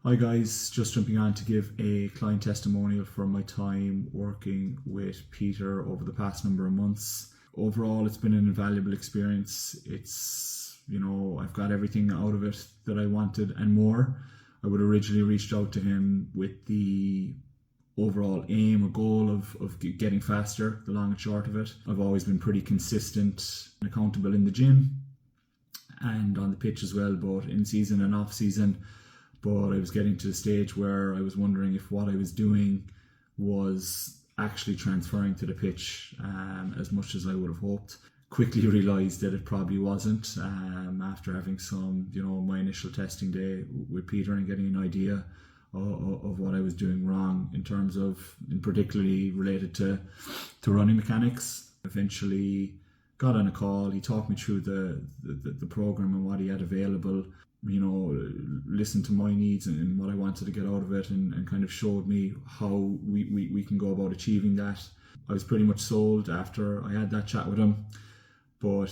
Hi guys, just jumping on to give a client testimonial for my time working with Peter over the past number of months. Overall, it's been an invaluable experience. I've got everything out of it that I wanted and more. I would originally reached out to him with the overall aim or goal of getting faster, the long and short of it. I've always been pretty consistent and accountable in the gym and on the pitch as well, both in season and off season. But I was getting to the stage where I was wondering if what I was doing was actually transferring to the pitch as much as I would have hoped. Quickly realised that it probably wasn't after having my initial testing day with Peter and getting an idea of what I was doing wrong in terms of, in particularly related to running mechanics. Eventually got on a call, he talked me through the program and what he had available, listened to my needs and what I wanted to get out of it, and kind of showed me how we can go about achieving that. I was pretty much sold after I had that chat with him. But,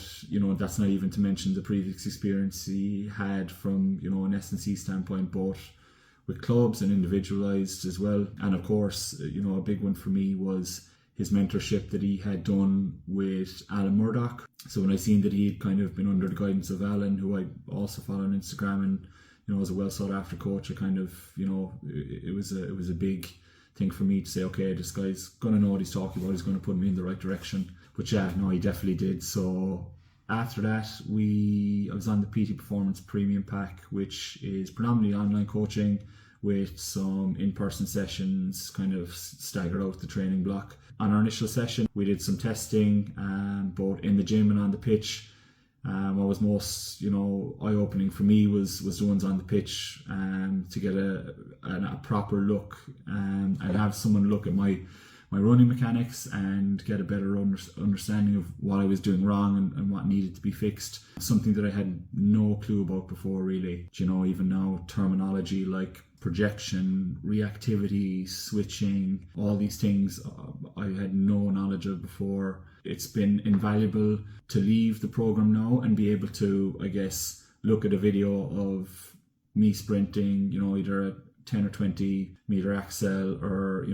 that's not even to mention the previous experience he had from, an S&C standpoint, both with clubs and individualised as well. And of course, a big one for me was his mentorship that he had done with Alan Murdoch. So when I seen that he'd kind of been under the guidance of Alan, who I also follow on Instagram, and as a well sought after coach, I kind of, it was a big thing for me to say, okay, this guy's gonna know what he's talking about, he's gonna put me in the right direction. But yeah, no, he definitely did. So after that, I was on the Petey Performance Premium Pack, which is predominantly online coaching with some in-person sessions kind of staggered out the training block. On our initial session, we did some testing, both in the gym and on the pitch. What was most, eye-opening for me was the ones on the pitch, to get a proper look and have someone look at my running mechanics and get a better understanding of what I was doing wrong and what needed to be fixed. Something that I had no clue about before, really. Even now, terminology like projection, reactivity, switching, all these things I had no knowledge of before. It's been invaluable to leave the program now and be able to, I guess, look at a video of me sprinting, either a 10 or 20 meter axel or,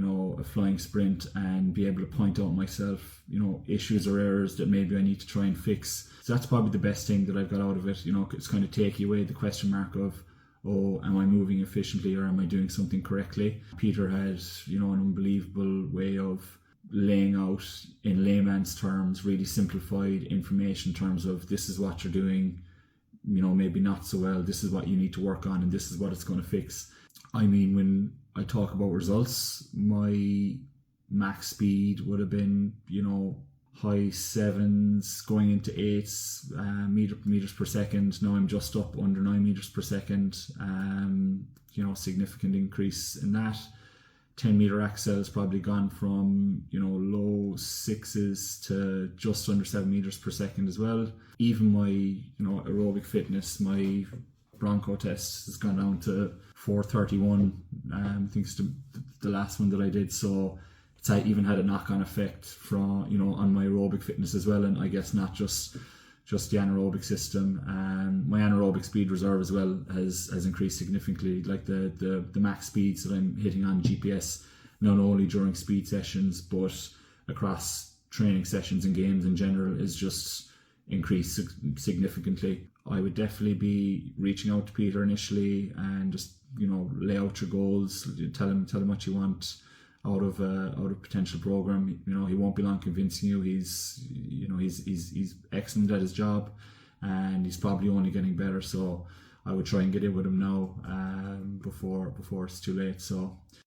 a flying sprint, and be able to point out myself, issues or errors that maybe I need to try and fix. So that's probably the best thing that I've got out of it. It's kind of taking away the question mark of, oh, am I moving efficiently or am I doing something correctly? Peter had, an unbelievable way of laying out in layman's terms, really simplified information in terms of this is what you're doing, maybe not so well, this is what you need to work on, and this is what it's going to fix. I mean, when I talk about results, my max speed would have been, high sevens going into eights meters per second. Now I'm just up under 9 meters per second. Significant increase in that. 10 meter axel has probably gone from low sixes to just under 7 meters per second as well. Even my aerobic fitness, my Bronco test has gone down to 431. I think it's the last one that I did. So it's even had a knock-on effect from on my aerobic fitness as well, and I guess not just the anaerobic system. My anaerobic speed reserve as well has increased significantly. Like the max speeds that I'm hitting on GPS, not only during speed sessions but across training sessions and games in general, is just increased significantly. I would definitely be reaching out to Peter initially and just lay out your goals, tell him what you want out of a potential program. He won't be long convincing you. He's excellent at his job, and he's probably only getting better. So I would try and get in with him now, before it's too late. So